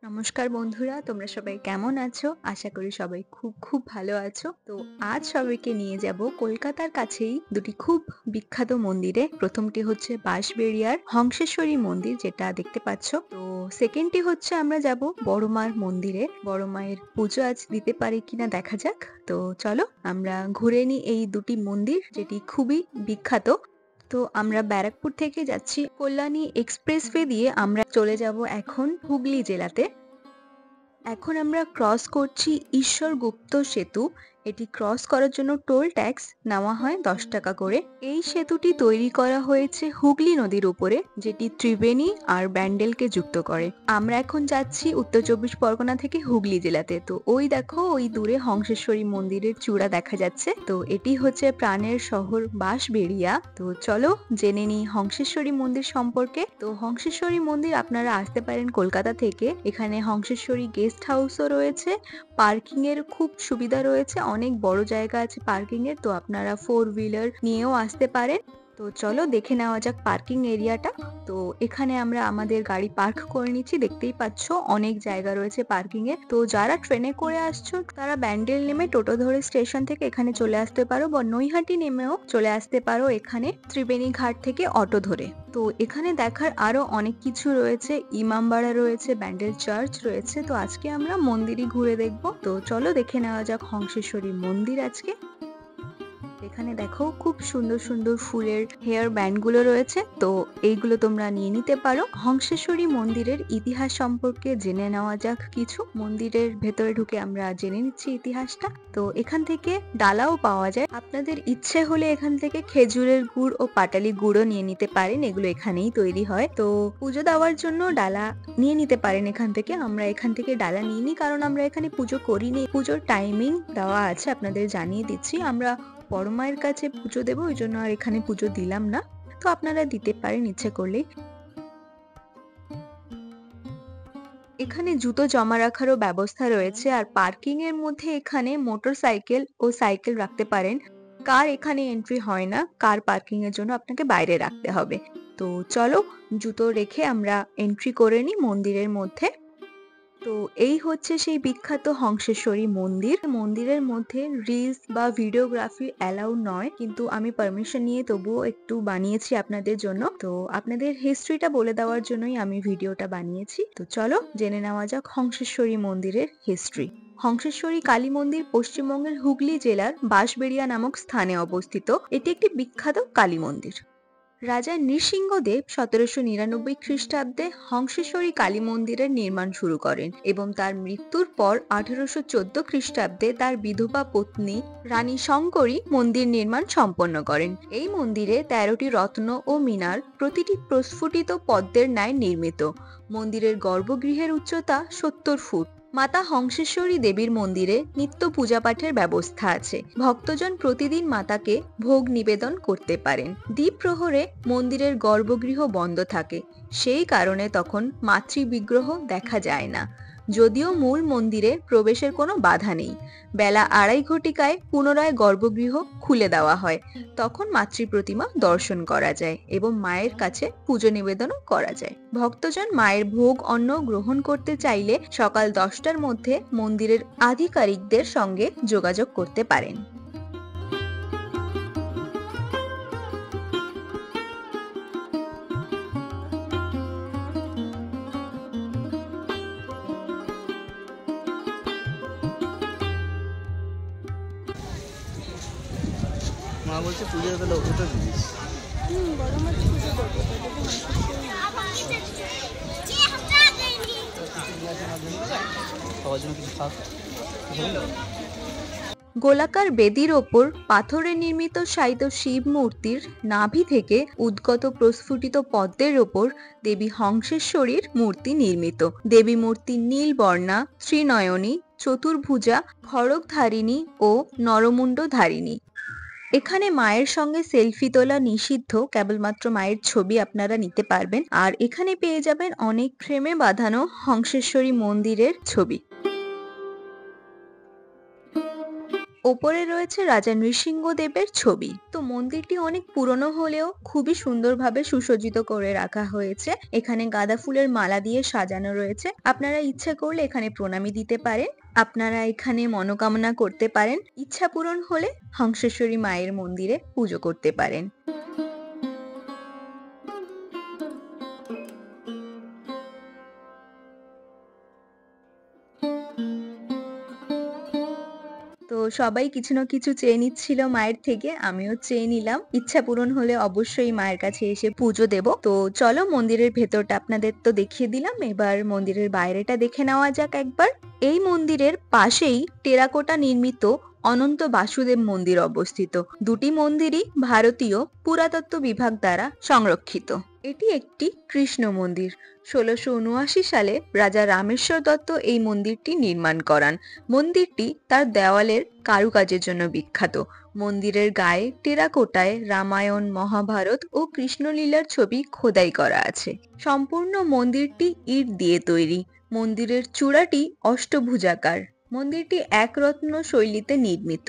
নমস্কার বন্ধুরা, তোমরা সবাই কেমন আছো? আশা করি সবাই খুব খুব ভালো আছো। তো আজ সবাইকে নিয়ে যাব কলকাতার কাছেই দুটি খুব বিখ্যাত মন্দিরে। প্রথমটি হচ্ছে বাঁশবেড়িয়ার হংসেশ্বরী মন্দির, যেটা দেখতে পাচ্ছ। তো সেকেন্ডটি হচ্ছে আমরা যাব বড় মার মন্দিরে। বড় মায়ের পুজো আজ দিতে পারি কিনা দেখা যাক। তো চলো আমরা ঘুরে নিই এই দুটি মন্দির, যেটি খুবই বিখ্যাত। তো আমরা ব্যারাকপুর থেকে যাচ্ছি কল্যাণী এক্সপ্রেসওয়ে দিয়ে, আমরা চলে যাব এখন হুগলি জেলাতে। এখন আমরা ক্রস করছি ঈশ্বরগুপ্ত সেতু। এটি ক্রস করার জন্য টোল ট্যাক্স নেওয়া হয় 10 টাকা করে। এই সেতুটি তৈরি করা হয়েছে হুগলি নদীর উপরে, যেটি ত্রিবেণী আর ব্যান্ডেলকে যুক্ত করে। আমরা এখন যাচ্ছি উত্তর চব্বিশ পরগনা থেকে হুগলি জেলাতে। তো ওই দেখো, ওই দূরে হংসেশ্বরী মন্দিরের চূড়া দেখা যাচ্ছে। তো এটি হচ্ছে প্রাণের শহর বাঁশবেড়িয়া। তো চলো জেনে নিই হংসেশ্বরী মন্দির সম্পর্কে। তো হংসেশ্বরী মন্দির আপনারা আসতে পারেন কলকাতা থেকে। এখানে হংসেশ্বরী গেস্ট হাউসও রয়েছে, পার্কিং এর খুব সুবিধা রয়েছে, অনেক বড় জায়গা আছে পার্কিং এর। তো আপনারা 4 হুইলার নিয়েও আসতে পারেন। তো চলো দেখে নেওয়া যাক পার্কিং এরিয়াটা। তো এখানে আমরা আমাদের গাড়ি পার্ক করে নিচ্ছি, দেখতেই পাচ্ছ অনেক জায়গা রয়েছে পার্কিং এ। তো যারা ট্রেনে করে আসছো তারা ব্যান্ডেল নেমে টোটো ধরে স্টেশন থেকে এখানে চলে আসতে পারো, বা নৈহাটি নেমেও চলে আসতে পারো এখানে ত্রিবেণী ঘাট থেকে অটো ধরে। তো এখানে দেখার আরো অনেক কিছু রয়েছে, ইমামবাড়া রয়েছে, ব্যান্ডেল চার্চ রয়েছে। তো আজকে আমরা মন্দিরই ঘুরে দেখবো। তো চলো দেখে নেওয়া যাক হংসেশ্বরী মন্দির আজকে। এখানে দেখো খুব সুন্দর সুন্দর ফুলের হেয়ার ব্যান্ড গুলো রয়েছে। তো এইগুলো তোমরা নিয়ে নিতে পারো। হংসেশ্বরী মন্দিরের ইতিহাস সম্পর্কে জেনে নেওয়া যাক কিছু। মন্দিরের ভেতরে ঢুকে আমরা জেনে নিচ্ছি ইতিহাসটা। তো এখান থেকে ডালাও পাওয়া যায়, আপনাদের ইচ্ছে হলে এখান থেকে খেজুরের গুড় ও পাটালি গুড়ও নিয়ে নিতে পারেন, এগুলো এখানেই তৈরি হয়। তো পুজো দেওয়ার জন্য ডালা নিয়ে নিতে পারেন এখান থেকে। আমরা এখান থেকে ডালা নিইনি, কারণ আমরা এখানে পুজো করিনি। পুজোর টাইমিং দেওয়া আছে, আপনাদের জানিয়ে দিচ্ছি। আমরা বড় মায়ের কাছে পুজো দেবো, ওই জন্য আর এখানে পুজো দিলাম না। তো আপনারা দিতে পারেন ইচ্ছে করলেই। এখানে জুতো জমা রাখারও ব্যবস্থা রয়েছে, আর পার্কিং এর মধ্যে এখানে মোটর সাইকেল ও সাইকেল রাখতে পারেন। কার এখানে এন্ট্রি হয় না, কার পার্কিং এর জন্য আপনাকে বাইরে রাখতে হবে। তো চলো জুতো রেখে আমরা এন্ট্রি করে নিই মন্দিরের মধ্যে। তো এই হচ্ছে সেই বিখ্যাত হংসেশ্বরী মন্দির। মন্দিরের মধ্যে রিলস বা ভিডিওগ্রাফি অ্যালাউ নয়, কিন্তু আমি পারমিশন নিয়ে তবুও একটু বানিয়েছি আপনাদের জন্য। তো আপনাদের হিস্ট্রিটা বলে দেওয়ার জন্যই আমি ভিডিওটা বানিয়েছি। তো চলো জেনে নেওয়া যাক হংসেশ্বরী মন্দিরের হিস্ট্রি। হংসেশ্বরী কালী মন্দির পশ্চিমবঙ্গের হুগলি জেলার বাঁশবেড়িয়া নামক স্থানে অবস্থিত। এটি একটি বিখ্যাত কালী মন্দির। রাজা নৃসিংহদেব 1799 খ্রিস্টাব্দে হংসেশ্বরী কালী মন্দিরের নির্মাণ শুরু করেন, এবং তার মৃত্যুর পর 1814 খ্রিস্টাব্দে তার বিধবা পত্নী রানী শঙ্করী মন্দির নির্মাণ সম্পন্ন করেন। এই মন্দিরে 13টি রত্ন ও মিনার, প্রতিটি প্রস্ফুটিত পদ্মের ন্যায় নির্মিত। মন্দিরের গর্ভগৃহের উচ্চতা 70 ফুট। মাতা হংসেশ্বরী দেবীর মন্দিরে নিত্য পূজা পাঠের ব্যবস্থা আছে। ভক্তজন প্রতিদিন মাতাকে ভোগ নিবেদন করতে পারেন। দ্বীপ প্রহরে মন্দিরের গর্ভগৃহ বন্ধ থাকে, সেই কারণে তখন মাতৃবিগ্রহ দেখা যায় না। যদিও মূল মন্দিরে প্রবেশের কোনো বাধা নেই। বেলা 2:30 পুনরায় গর্ভগৃহ খুলে দেওয়া হয়, তখন মাতৃ প্রতিমা দর্শন করা যায় এবং মায়ের কাছে পুজো নিবেদনও করা যায়। ভক্তজন মায়ের ভোগ অন্ন গ্রহণ করতে চাইলে সকাল 10টার মধ্যে মন্দিরের আধিকারিকদের সঙ্গে যোগাযোগ করতে পারেন। মা বলছে পুজোর তাহলে ওটা দিস। বড় মাছ পুজো করবো, সবার জন্য কিছু খাস। গোলাকার বেদির ওপর পাথরে নির্মিত শায়িত শিব মূর্তির নাভি থেকে উদ্গত প্রস্ফুটিত পদ্মের ওপর দেবী হংসেশ্বরীর মূর্তি নির্মিত। দেবী মূর্তি নীল বর্ণা, ত্রিনয়নী, চতুর্ভুজা, খড়গধারিণী ও নরমুণ্ডধারিণী। এখানে মায়ের সঙ্গে সেলফি তোলা নিষিদ্ধ, কেবলমাত্র মায়ের ছবি আপনারা নিতে পারবেন। আর এখানে পেয়ে যাবেন অনেক ফ্রেমে বাঁধানো হংসেশ্বরী মন্দিরের ছবি। ওপরে রয়েছে রাজা নৃসিংহদেবের ছবি। তো মন্দিরটি অনেক পুরনো হলেও খুবই সুন্দরভাবে সুসজ্জিত করে রাখা হয়েছে। এখানে গাঁদা ফুলের মালা দিয়ে সাজানো রয়েছে। আপনারা ইচ্ছা করলে এখানে প্রণামী দিতে পারেন। আপনারা এখানে মনোকামনা করতে পারেন। ইচ্ছা পূরণ হলে হংসেশ্বরী মায়ের মন্দিরে পুজো করতে পারেন। তো সবাই কিছু না কিছু চেয়ে নিচ্ছিল মায়ের থেকে, আমিও চেয়ে নিলাম। ইচ্ছা পূরণ হলে অবশ্যই মায়ের কাছে এসে পুজো দেব। তো চলো, মন্দিরের ভেতরটা আপনাদের তো দেখিয়ে দিলাম, এবার মন্দিরের বাইরেটা দেখে নেওয়া যাক একবার। এই মন্দিরের পাশেই টেরাকোটা নির্মিত অনন্ত বাসুদেব মন্দির অবস্থিত। দুটি মন্দিরই ভারতীয় পুরাতত্ত্ব বিভাগ দ্বারা সংরক্ষিত। এটি একটি কৃষ্ণ মন্দির। 1679 সালে রাজা রামেশ্বর দত্ত এই মন্দিরটি নির্মাণ করান। মন্দিরটি তার দেওয়ালের কারুকাজের জন্য বিখ্যাত। মন্দিরের গায়ে টেরাকোটায় রামায়ণ, মহাভারত ও কৃষ্ণলীলার ছবি খোদাই করা আছে। সম্পূর্ণ মন্দিরটি ইট দিয়ে তৈরি। মন্দিরের চূড়াটি অষ্টভুজাকার। মন্দিরটি একরত্ন শৈলীতে নির্মিত।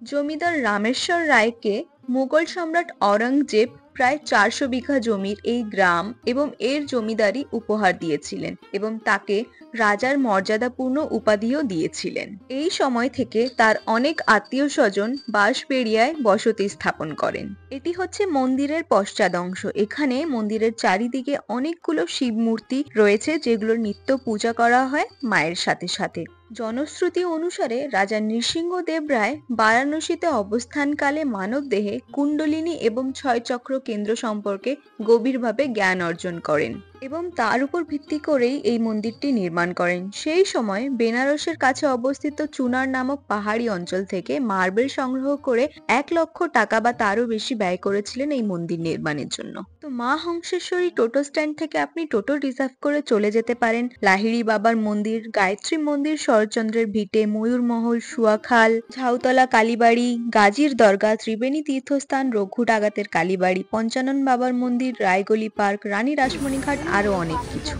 জমিদার রামেশ্বর রায়কে মুঘল সম্রাট অরঙ্গজেব প্রায় 400 বিঘা জমির এই গ্রাম এবং এর জমিদারি উপহার দিয়েছিলেন এবং তাকে রাজার মর্যাদাপূর্ণ উপাধিও দিয়েছিলেন। এই সময় থেকে তার অনেক আত্মীয় স্বজন বাঁশবেড়িয়ায় বসতি স্থাপন করেন। এটি হচ্ছে মন্দিরের পশ্চাদংশ। এখানে মন্দিরের চারিদিকে অনেকগুলো শিব মূর্তি রয়েছে, যেগুলোর নিত্য পূজা করা হয় মায়ের সাথে সাথে। জনশ্রুতি অনুসারে রাজা নৃসিংহদেব রায় বারাণসীতে অবস্থানকালে মানবদেহে কুণ্ডলিনী এবং ছয়চক্র কেন্দ্র সম্পর্কে গভীরভাবে জ্ঞান অর্জন করেন এবং তার উপর ভিত্তি করেই এই মন্দিরটি নির্মাণ করেন। সেই সময় বেনারসের কাছে অবস্থিত চুনার নামক পাহাড়ি অঞ্চল থেকে মার্বেল সংগ্রহ করে 1 লক্ষ টাকা বা তারও বেশি ব্যয় করেছিলেন এই মন্দির নির্মাণের জন্য। তো মা হংসেশ্বরী টোটো স্ট্যান্ড থেকে আপনি টোটো রিজার্ভ করে চলে যেতে পারেন লাহিড়ী বাবার মন্দির, গায়ত্রী মন্দির, শরৎচন্দ্রের ভিটে, ময়ূরমহল, সুয়াখাল, ঝাউতলা কালীবাড়ি, গাজীর দরগা, ত্রিবেণী তীর্থস্থান, রঘু ডাকাতের কালীবাড়ি, পঞ্চানন বাবার মন্দির, রায়গলি পার্ক, রানী রাসমণি ঘাট, আরো অনেক কিছু।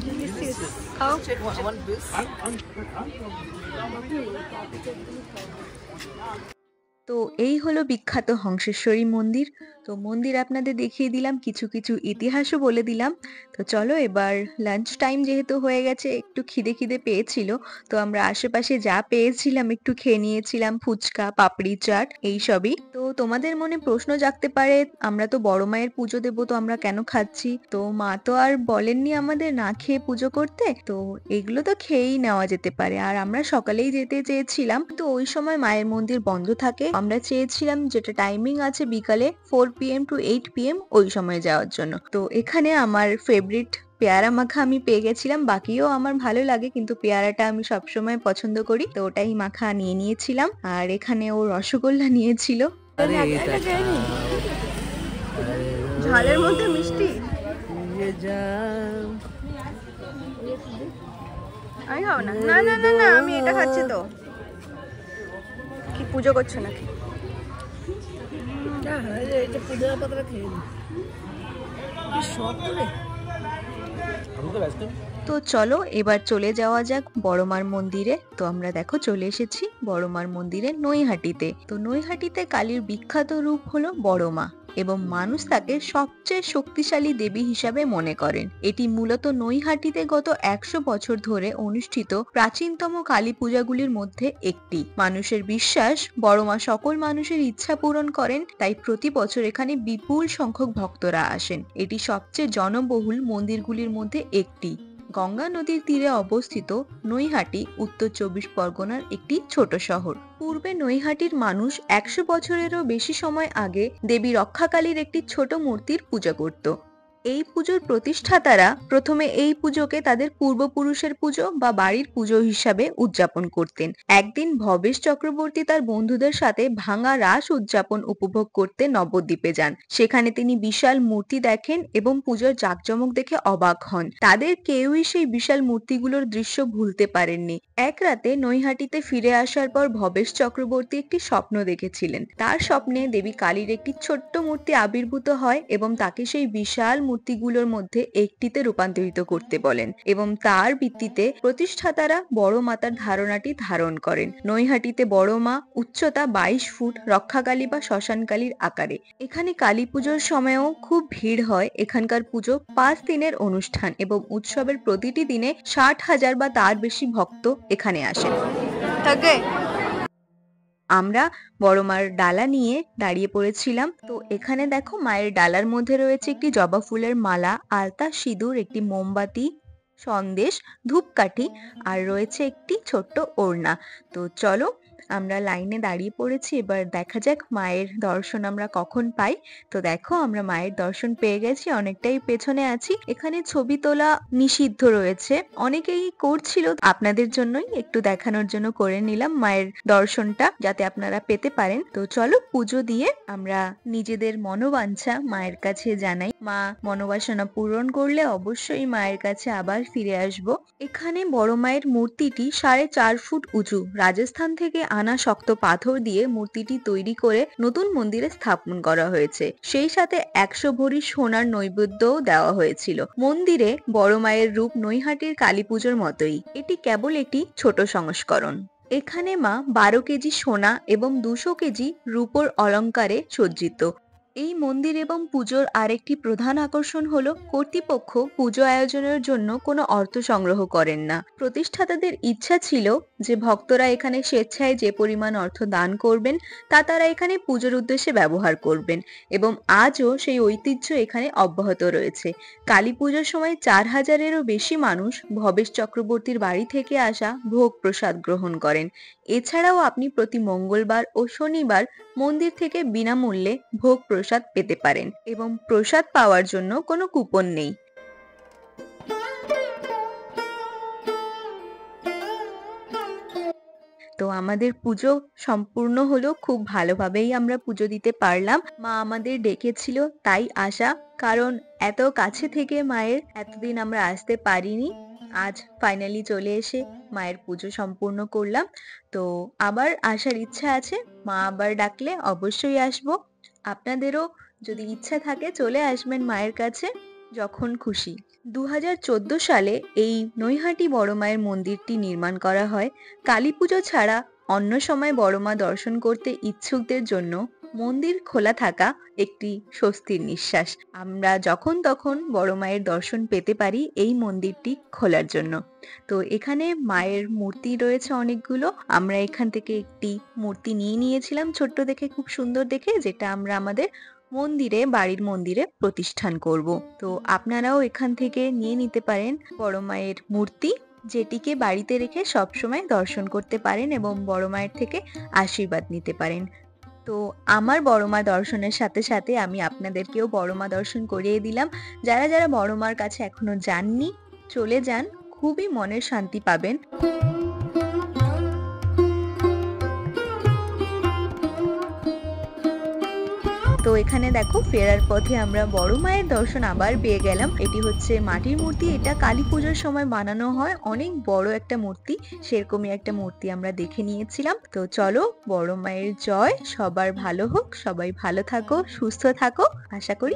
তো এই হলো বিখ্যাত হংসেশ্বরী মন্দির। তো মন্দির আপনাদের দেখিয়ে দিলাম, কিছু কিছু ইতিহাসও বলে দিলাম। তো চলো, এবার লাঞ্চ টাইম যেহেতু হয়ে গেছে, একটু খিদে পেয়েছিল, তো আমরা আশেপাশে যা পেয়েছিলাম একটু খেয়ে নিয়েছিলাম, ফুচকা, পাপড়ি চাট, এইসবই। তো তোমাদের মনে প্রশ্ন জাগতে পারে, আমরা তো বড় মায়ের পুজো দেবো, তো আমরা কেন খাচ্ছি? তো মা তো আর বলেননি আমাদের না খেয়ে পুজো করতে, তো এগুলো তো খেয়েই নেওয়া যেতে পারে। আর আমরা সকালেই যেতে চেয়েছিলাম, তো ওই সময় মায়ের মন্দির বন্ধ থাকে। আমরা চেয়েছিলাম যেটা টাইমিং আছে বিকালে 4 PM to 8 PM ওই সময় যাওয়ার জন্য। তো এখানে আমার ফেভারিট পেয়ারা মাখা আমি পেয়ে গেছিলাম। বাকিও আমার ভালো লাগে, কিন্তু পেয়ারাটা আমি সবসময় পছন্দ করি, তো ওটাই মাখা নিয়ে নিয়েছিলাম। আর এখানে ও রসগোল্লা নিয়েছিল। ঝালের মধ্যে মিষ্টি। আমি খাবো না। না না না না, আমি এটা খাচ্ছি। তো কি পুজো করছো নাকি? তো চলো, এবার চলে যাওয়া যাক বড়মার মন্দিরে। তো আমরা দেখো চলে এসেছি বড়মার মন্দিরে নৈহাটিতে। তো নৈহাটিতে কালীর বিখ্যাত রূপ হলো বড়মা এবং মানুষ তাকে সবচেয়ে শক্তিশালী দেবী হিসাবে মনে করেন। এটি মূলত নৈহাটিতে গত 100 বছর ধরে অনুষ্ঠিত প্রাচীনতম কালী পূজাগুলির মধ্যে একটি। মানুষের বিশ্বাস বড়মা সকল মানুষের ইচ্ছা পূরণ করেন, তাই প্রতি বছর এখানে বিপুল সংখ্যক ভক্তরা আসেন। এটি সবচেয়ে জনবহুল মন্দিরগুলির মধ্যে একটি। গঙ্গা নদীর তীরে অবস্থিত নৈহাটি উত্তর 24 পরগনার একটি ছোট শহর। পূর্বে নৈহাটির মানুষ 100 বছরেরও বেশি সময় আগে দেবী রক্ষাকালীর একটি ছোট মূর্তির পূজা করত। এই পুজোর প্রতিষ্ঠাতারা প্রথমে এই পুজোকে তাদের পূর্বপুরুষের পুজো বা বাড়ির পুজো হিসাবে উদযাপন করতেন। একদিন ভবেশ চক্রবর্তী তার বন্ধুদের সাথে ভাঙা রাস উদযাপন উপভোগ করতে নবদ্বীপে যান। সেখানে তিনি বিশাল মূর্তি দেখেন এবং পুজোর জাঁকজমক দেখে অবাক হন। তাদের কেউই সেই বিশাল মূর্তিগুলোর দৃশ্য ভুলতে পারেননি। এক রাতে নৈহাটিতে ফিরে আসার পর ভবেশ চক্রবর্তী একটি স্বপ্ন দেখেছিলেন। তার স্বপ্নে দেবী কালীর একটি ছোট্ট মূর্তি আবির্ভূত হয় এবং তাকে সেই বিশাল মূর্তিগুলোর মধ্যে একটিতে রূপান্তরিত করতে বলেন এবং তার ভিত্তিতে প্রতিষ্ঠাতারা বড় মাতার ধারণাটি ধারণ করেন। নৈহাটিতে বড় মা উচ্চতা 22 ফুট, রক্ষাকালী বা শ্মশানকালীর আকারে। এখানে কালী পুজোর সময়ও খুব ভিড় হয়। এখানকার পুজো 5 দিনের অনুষ্ঠান এবং উৎসবের প্রতিটি দিনে 60,000 বা তার বেশি ভক্ত এখানে আসেন। আমরা বড় মার ডালা নিয়ে দাঁড়িয়ে পড়েছিলাম। তো এখানে দেখো মায়ের ডালার মধ্যে রয়েছে একটি জবা ফুলের মালা, আলতা, সিঁদুর, একটি মোমবাতি, সন্দেশ, ধূপকাঠি আর রয়েছে একটি ছোট্ট ওড়না। তো চলো আমরা লাইনে দাঁড়িয়ে পড়েছি, এবার দেখা যাক মায়ের দর্শন আমরা কখন পাই। তো দেখো আমরা মায়ের দর্শন পেয়ে গেছি, অনেকটাই পেছনে আছি। এখানে ছবি তোলা নিষিদ্ধ রয়েছে, অনেকেই করছিল, আপনাদের জন্যই একটু দেখানোর জন্য করে নিলাম মায়ের দর্শনটা যাতে আপনারা পেতে পারেন। তো চলো পুজো দিয়ে আমরা নিজেদের মনোবাঞ্ছা মায়ের কাছে জানাই। মা মনোবাসনা পূরণ করলে অবশ্যই মায়ের কাছে আবার ফিরে আসব। এখানে বড় মায়ের মূর্তিটি 4.5 ফুট উঁচু। রাজস্থান থেকে আনা শক্ত পাথর দিয়ে মূর্তিটি তৈরি করে নতুন মন্দিরে স্থাপন করা হয়েছে। সেই সাথে 100 ভরি সোনার নৈবেদ্যও দেওয়া হয়েছিল। মন্দিরে বড় মায়ের রূপ নৈহাটির কালী পুজোর মতোই, এটি কেবল একটি ছোট সংস্করণ। এখানে মা 12 কেজি সোনা এবং 200 কেজি রূপোর অলংকারে সজ্জিত। এই মন্দির এবং পুজোর আরেকটি প্রধান আকর্ষণ হলো কর্তৃপক্ষ পুজো আয়োজনের জন্য কোনো অর্থ সংগ্রহ করেন না। প্রতিষ্ঠাতাদের ইচ্ছা ছিল যে ভক্তরা এখানে স্বেচ্ছায় যে পরিমাণ অর্থ দান করবেন তা তারা এখানে পুজোর উদ্দেশ্যে ব্যবহার করবেন এবং আজও সেই ঐতিহ্য এখানে অব্যাহত রয়েছে। কালী পুজোর সময় 4,000-এরও বেশি মানুষ ভবেশ চক্রবর্তীর বাড়ি থেকে আসা ভোগ প্রসাদ গ্রহণ করেন। এছাড়াও আপনি প্রতি মঙ্গলবার ও শনিবার মন্দির থেকে বিনামূল্যে ভোগ প্রসাদ পেতে পারেন এবং প্রসাদ পাওয়ার জন্য কোনো কুপন নেই। তো আমাদের পুজো সম্পূর্ণ হলো, খুব ভালোভাবেই আমরা পুজো দিতে পারলাম। মা আমাদের ডেকেছিল তাই আসা, কারণ এত কাছে থেকে মায়ের এতদিন আমরা আসতে পারিনি। আজ ফাইনালি চলে এসে মায়ের পুজো সম্পূর্ণ করলাম। তো আবার আসার ইচ্ছা আছে, মা আবার ডাকলে অবশ্যই আসবো। আপনাদেরও যদি ইচ্ছা থাকে চলে আসবেন মায়ের কাছে যখন খুশি। 2014 সালে এই নৈহাটি বড় মায়ের মন্দিরটি নির্মাণ করা হয়। কালী পুজো ছাড়া অন্য সময় বড় মা দর্শন করতে ইচ্ছুকদের জন্য মন্দির খোলা থাকা একটি স্বস্তির নিঃশ্বাস। আমরা যখন তখন বড় মায়ের দর্শন পেতে পারি এই মন্দিরটি খোলার জন্য। তো এখানে মায়ের মূর্তি রয়েছে অনেকগুলো। আমরা এখান থেকে একটি মূর্তি নিয়ে নিয়েছিলাম ছোট্ট দেখে, খুব সুন্দর দেখে, যেটা আমরা আমাদের মন্দিরে, বাড়ির মন্দিরে প্রতিষ্ঠান করব। তো আপনারাও এখান থেকে নিয়ে নিতে পারেন বড় মায়ের মূর্তি, যেটিকে বাড়িতে রেখে সবসময় দর্শন করতে পারেন এবং বড় মায়ের থেকে আশীর্বাদ নিতে পারেন। তো আমার বড় মা দর্শনের সাথে সাথে আমি আপনাদেরকেও বড় মা দর্শন করিয়ে দিলাম। যারা যারা বড় মার কাছে এখনো যাননি চলে যান, খুবই মনের শান্তি পাবেন। তো এখানে দেখো ফেরার পথে আমরা বড় মায়ের দর্শন আবার পেয়ে গেলাম। এটি হচ্ছে মাটির মূর্তি, এটা কালী পুজোর সময় বানানো হয়, অনেক বড় একটা মূর্তি, সেরকমই একটা মূর্তি আমরা দেখে নিয়েছিলাম। তো চলো, বড় মায়ের জয়, সবার ভালো হোক, সবাই ভালো থাকো, সুস্থ থাকো, আশা করি।